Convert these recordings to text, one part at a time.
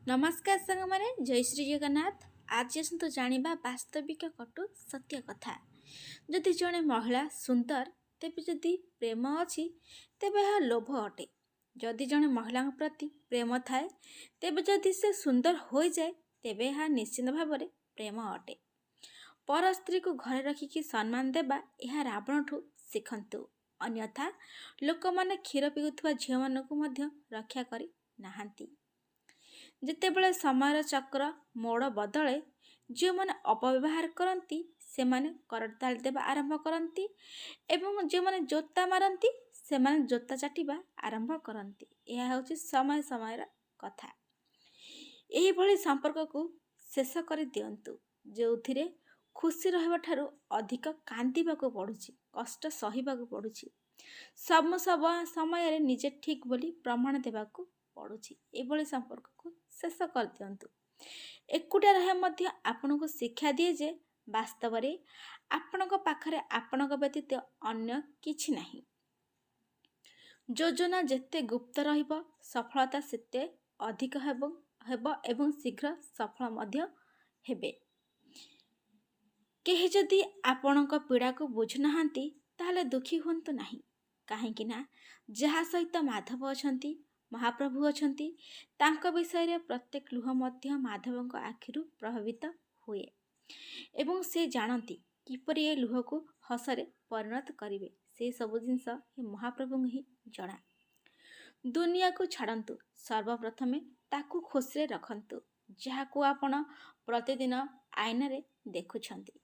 नमस्कार सांग माने जय श्री जगन्नाथ। आज आसतु जानिबा वास्तविक कटु सत्य कथा। जदि जड़े महिला सुंदर तेबे जदि प्रेम अछि तेबे यह लोभ अटे। जदि जड़े महिला प्रति प्रेम थाए तेबे जदि से सुंदर हो जाए तेबे यह निश्चित भाव में प्रेम अटे। पर स्त्री को घरे रखिकी सम्मान देबा यह रावण ठू शिखंतु। अन्यथा लोक माने क्षीर पिउथुवा झियो मानकु मध्य रक्षा करी नाहांती। जितेबले समय चक्र मोड़ बदले जो मैंने अपव्यवहार करती से माने करताल देवा आरंभ करती एवं जो मैंने जोता मारती से माने जोता चाटिबा आरंभ करती। यह हूँ समय समय कथा। यही भली संपर्क को शेष कर दिंतु जो खुशी रहिबा ठारू अधिक कांदिबा को पड़ुछि, कष्ट सहिबा को पड़ुछि। सब समय रे निजे ठीक बोली प्रमाण देवा को पड़ुछि। एभली संपर्क को शेष कर दिंतु। एकुटिया रहे मध्य आपन को शिक्षा दिए जे वास्तव रे आपनक पाखरे आपनक व्यतीत अन्य किछि नाही। योजना जेते गुप्त रहिबो सफलता सेते अधिक हेबो एवं शीघ्र सफल मध्य हेबे। केहि जदि आपनक पीड़ा को बुझु नाहांती ताहले दुखी हुंतु नाही। काहेकि ना जहा सहित माधव अछंती महाप्रभु अछंती तांका विषय रे प्रत्येक लुह मध्य माधवଙ୍କ आखिरु प्रभावित हुए एवं से जानती किपरि ए लुह को हसरे परिणत करिवे। से सब जिंस हे महाप्रभु ही जଣା। दुनिया को छाड़ंतु, सर्वप्रथमे ताकू खुशी रखंतु जहाकू आपण प्रतिदिन आईना रे देखुछंती।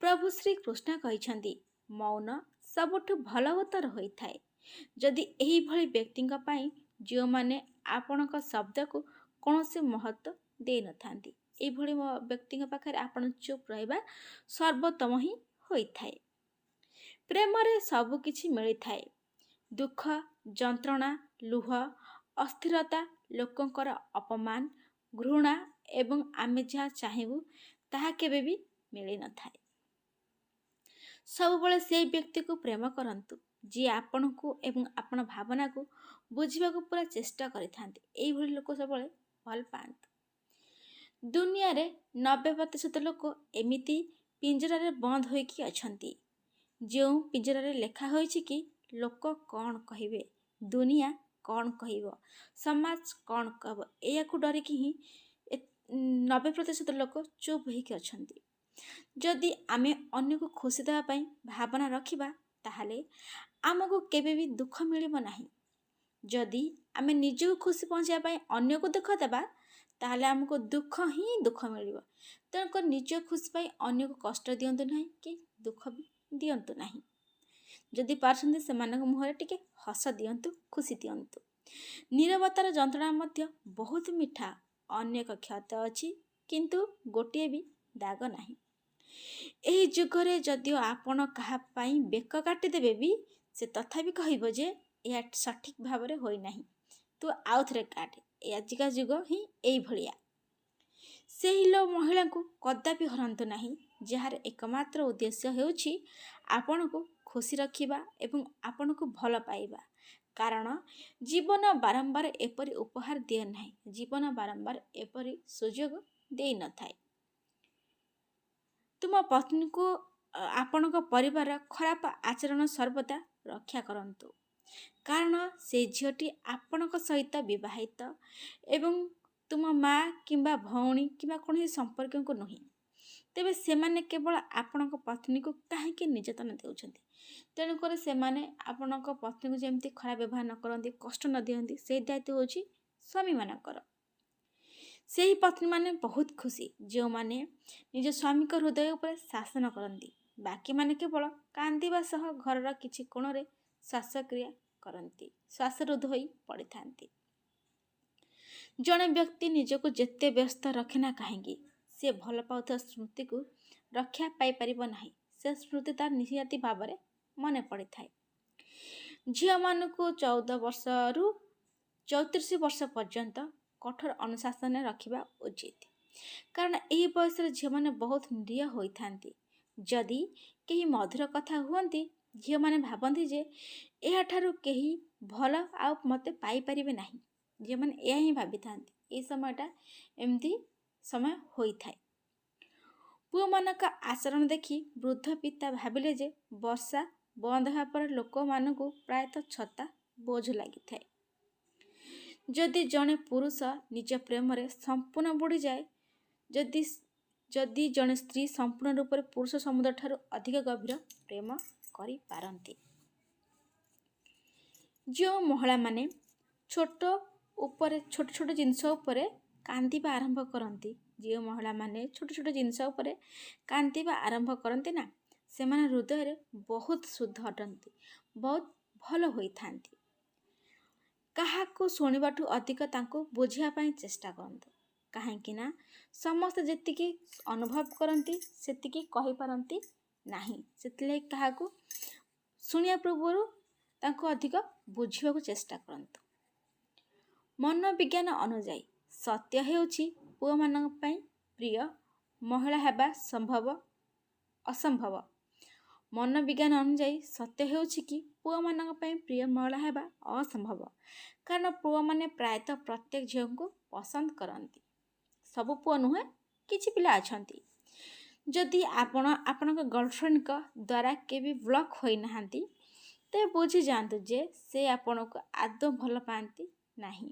प्रभु श्री कृष्ण कहिछंती मौन सबुठु भल उत्तर होइथाए। जदि एही भली व्यक्तिंक पाई जो माने आपणक शब्द को कौनसी महत्व दे न थांती एही भली व्यक्तिंक पाखरे आपण चुप रहिबा सर्वोत्तम ही होइथाए। प्रेम रे सब किछि मिली थाए। दुख जंत्रणा लुह अस्थिरता लोकंकर अपमान घृणा एवं आमे जहा चाहिबू ताहा केबे भी मिली न थाए। सब बळे से व्यक्ति को प्रेम करंतु जी आपण को एवं आपण भावना को बुझिबा को पूरा चेष्टा करिथांती। एही भली लोक सब बळे भल पांत। दुनिया रे 90% लोक एमिति पिंजरा रे बंद होइकी अछंती जो पिंजरा रे लेखा होइछि कि लोक कौन कहिबे, दुनिया कौन कहिबो, समाज कौन कहबो। एया को डरी कि ही 90% लोक चुप होइकी अछंती। जदि आमे अन्य को खुशी देवा पई भावना रखिबा ताहले आमको केबे भी दुख मिलिबो नाही। जदि आमे निजो खुशी पहुंचाया पई अन्य को दुख देबा ताहले आमको दुख ही दुख मिलिबो। तनको निजो खुशी पई अन्य को कष्ट दियंतु नाही कि दुख भी दियंतु नाही। जदि पारछंती सेमानक मुहरे टिके हस दियंतु, खुशी दियंतु। नीरवतार जंत्रणा मध्य बहुत मिठा अनेक क्षत अछि किंतु गोटिए भी दाग नाही। एही जुगरे जदिओ आपण कहा पाई बेक काटी देबे भी से तथापि कहिबो जे या सठिक भाव रे होई नाही, तू आउ थरे काट। आजिका जुग ही एई भलिया। सेही लो महिला को कदापि हरंतु नाही जहार एकमात्र उद्देश्य हेउछि आपण को खुशी रखिबा एवं आपण को भल पाइबा। कारण जीवन बारंबार एपरि उपहार दिए नाही, जीवन बारंबार एपरि सुजोग देई न थाए। तुम पत्नी को आपणक परिवार खराब आचरण सर्वदा रक्षा करंतु। कारण से झीटी आपणक सहित विवाहित एवं तुम माँ किंबा भौणी किंबा कौन संपर्क को नुहे तेबे सेमाने केवल आपणक पत्नी को काहेकि निर्यातन देउछंती। तेणुकर सेमाने आपणक पत्नी को जेमती खराब व्यवहार न करंती, कष्ट न दियंती, से दायित्व होछि स्वामी मानकर। से ही पत्नी माने बहुत खुशी जो माने निज स्वामी को हृदय ऊपर शासन करती। बाकी माने केवल कांदिबा सह घरर किछि कोण रे श्वासक्रिया करती, श्वासरुद्ध होई पड़ी थांती। जड़े व्यक्ति निजको जेते व्यस्त रखे ना कहीं से भल पाउଥିବା स्मृति को रक्षा पाई परिबो नाही। से स्मृति तार निहाती भाव में मन पड़ी थाए। झियो मानकु 14 वर्ष रु 34 वर्ष पर्यंत कठोर अनुशासन रखिबा उचित। कारण यही बयस झील मैंने बहुत निरीह होती। जदि कहीं मधुर कथा हुअंती झील मैंने भावती जे यह ठारू कहीं भल आ मते पाई परिबे नाही। झील मैंने यह ही भावी था। ଏଇ ସମୟଟା ଏମିତି ସମୟ ହୋଇଥାଏ। ପୁଅମାନଙ୍କ ଆଚରଣ ଦେଖି ବୃଦ୍ଧ ପିତା ଭାବିଲେ ଯେ ବର୍ଷା ବନ୍ଦ ହେବା ପରେ ଲୋକମାନଙ୍କୁ ପ୍ରାୟତଃ ଛତା ବୋଝ ଲାଗିଥାଏ। ଯଦି ଜଣେ ପୁରୁଷ ନିଜ ପ୍ରେମରେ ସମ୍ପୂର୍ଣ୍ଣ ବୁଡ଼ିଯାଏ, ଯଦି ଜଣେ ସ୍ତ୍ରୀ ସମ୍ପୂର୍ଣ୍ଣ ରୂପରେ ପୁରୁଷ ସମୁଦ୍ରଠାରୁ ଅଧିକ ଗଭୀର ପ୍ରେମ କରିପାରନ୍ତି। ଯେଉଁ ମହିଳାମାନେ ଛୋଟ ଛୋଟ ଜିନିଷ ଉପରେ କାନ୍ଦିବା ଆରମ୍ଭ କରନ୍ତି, ଯେଉଁ ମହିଳାମାନେ ଛୋଟ ଛୋଟ ଜିନିଷ ଉପରେ କାନ୍ଦିବା ଆରମ୍ଭ କରନ୍ତି ନା, ସେମାନେ ହୃଦୟରେ ବହୁତ ଶୁଦ୍ଧ ଅଟନ୍ତି, ବହୁତ ଭଲ ହୋଇଥାନ୍ତି। କାହାକୁ ଶୁଣିବାଠୁ ଅଧିକ ତାଙ୍କୁ ବୁଝିବା ପାଇଁ ଚେଷ୍ଟା କରନ୍ତୁ, କାହିଁକି ନା ସମସ୍ତେ ଯେତିକି ଅନୁଭବ କରନ୍ତି ସେତିକି କହିପାରନ୍ତି ନାହିଁ। ସେଥିଲାଗି କାହାକୁ ଶୁଣିବା ପୂର୍ବରୁ ତାଙ୍କୁ ଅଧିକ ବୁଝିବାକୁ ଚେଷ୍ଟା କରନ୍ତୁ। ମନୋବିଜ୍ଞାନ ଅନୁଯାୟୀ ସତ୍ୟ ହେଉଛି ପୁଅମାନଙ୍କ ପାଇଁ ପ୍ରିୟ ମହିଳା ହେବା ଅସମ୍ଭବ। ମନୋବିଜ୍ଞାନ ଅନୁଯାୟୀ ସତ୍ୟ ହେଉଛି କି ପୁଅମାନଙ୍କ ପାଇଁ ପ୍ରିୟ ମହିଳା ହେବା ଅସମ୍ଭବ, କାରଣ ପୁଅମାନେ ପ୍ରାୟତଃ ପ୍ରତ୍ୟେକ ଝିଅଙ୍କୁ ପସନ୍ଦ କରନ୍ତି। ସବୁ ପୁଅ ନୁହେଁ, କିଛି ପିଲା ଅଛନ୍ତି। ଯଦି ଆପଣ ଆପଣଙ୍କ ଗର୍ଲଫ୍ରେଣ୍ଡଙ୍କ ଦ୍ୱାରା କେବେ ବ୍ଲକ୍ ହୋଇନାହାନ୍ତି, ତେବେ ବୁଝିଯାଆନ୍ତୁ ଯେ ସେ ଆପଣଙ୍କୁ ଆଦୌ ଭଲ ପାଆନ୍ତି ନାହିଁ।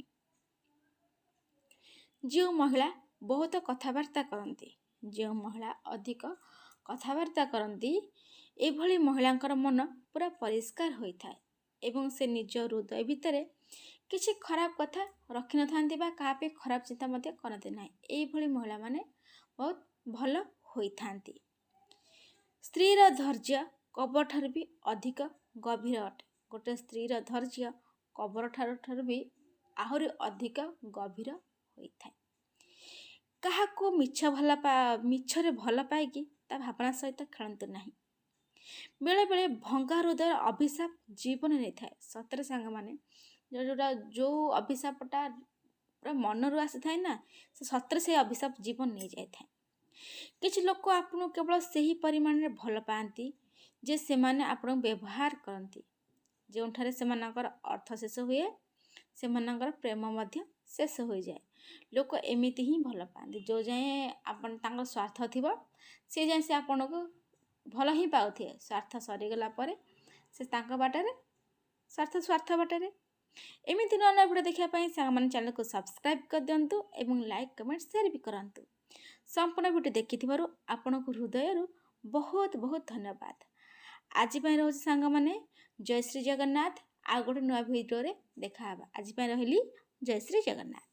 ଯେଉଁ ମହିଳା ବହୁତ କଥାବାର୍ତ୍ତା କରନ୍ତି, ଯେଉଁ ମହିଳା ଅଧିକ କଥାବାର୍ତ୍ତା କରନ୍ତି, ଏଭଳି ମହିଳାଙ୍କର ମନ ପୁରା ପରିଷ୍କାର ହୋଇଥାଏ ଏବଂ ସେ ନିଜ ହୃଦୟ ଭିତରେ କିଛି ଖରାପ କଥା ରଖିନଥାନ୍ତି ବା କାହା ପାଇଁ ଖରାପ ଚିନ୍ତା ମଧ୍ୟ କରନ୍ତି ନାହିଁ। ଏଇଭଳି ମହିଳାମାନେ ବହୁତ ଭଲ ହୋଇଥାନ୍ତି। ସ୍ତ୍ରୀର ଧୈର୍ଯ୍ୟ କବରଠାରୁ ବି ଅଧିକ ଗଭୀର ଅଟେ। ଗୋଟେ ସ୍ତ୍ରୀର ଧୈର୍ଯ୍ୟ କବରଠାରୁ ବି ଆହୁରି ଅଧିକ ଗଭୀର ହୋଇଥାଏ। କାହାକୁ ମିଛରେ ଭଲ ପାଇକି ତା ଭାବନା ସହିତ ଖେଳନ୍ତୁ ନାହିଁ। ବେଳେବେଳେ ଭଙ୍ଗା ହୃଦୟର ଅଭିଶାପ ଜୀବନ ନେଇଥାଏ। ସତରେ ସାଙ୍ଗମାନେ, ଯେଉଁ ଅଭିଶାପଟା ପୁରା ମନରୁ ଆସିଥାଏ ନା, ସେ ସତରେ ସେଇ ଅଭିଶାପ ଜୀବନ ନେଇଯାଇଥାଏ। କିଛି ଲୋକ ଆପଣଙ୍କୁ କେବଳ ସେହି ପରିମାଣରେ ଭଲ ପାଆନ୍ତି ଯେ ସେମାନେ ଆପଣଙ୍କୁ ବ୍ୟବହାର କରନ୍ତି। ଯେଉଁଠାରେ ସେମାନଙ୍କର ଅର୍ଥ ଶେଷ ହୁଏ, ସେମାନଙ୍କର ପ୍ରେମ ମଧ୍ୟ ଶେଷ ହୋଇଯାଏ। ଲୋକ ଏମିତି ହିଁ ଭଲ ପାଆନ୍ତି। ଯେଉଁ ଯାଏଁ ତାଙ୍କର ସ୍ୱାର୍ଥ ଥିବ, ସେ ଯାଏଁ ସେ ଆପଣଙ୍କୁ ଭଲ ହିଁ ପାଉଥିବେ। ସ୍ୱାର୍ଥ ସରିଗଲା ପରେ ସେ ତାଙ୍କ ବାଟରେ, ସ୍ୱାର୍ଥ ବାଟରେ। ଏମିତି ନୂଆ ନୂଆ ଭିଡ଼ିଓ ଦେଖିବା ପାଇଁ ସାଙ୍ଗମାନେ ଚ୍ୟାନେଲକୁ ସବସ୍କ୍ରାଇବ୍ କରିଦିଅନ୍ତୁ ଏବଂ ଲାଇକ୍, କମେଣ୍ଟ, ସେୟାର ବି କରନ୍ତୁ। ସମ୍ପୂର୍ଣ୍ଣ ଭିଡ଼ିଓ ଦେଖିଥିବାରୁ ଆପଣଙ୍କୁ ହୃଦୟରୁ ବହୁତ ବହୁତ ଧନ୍ୟବାଦ। ଆଜି ପାଇଁ ରହୁଛି ସାଙ୍ଗମାନେ, ଜୟ ଶ୍ରୀ ଜଗନ୍ନାଥ। ଆଉ ଗୋଟେ ନୂଆ ଭିଡ଼ିଓରେ ଦେଖାହେବା। ଆଜି ପାଇଁ ରହିଲି, ଜୟ ଶ୍ରୀ ଜଗନ୍ନାଥ।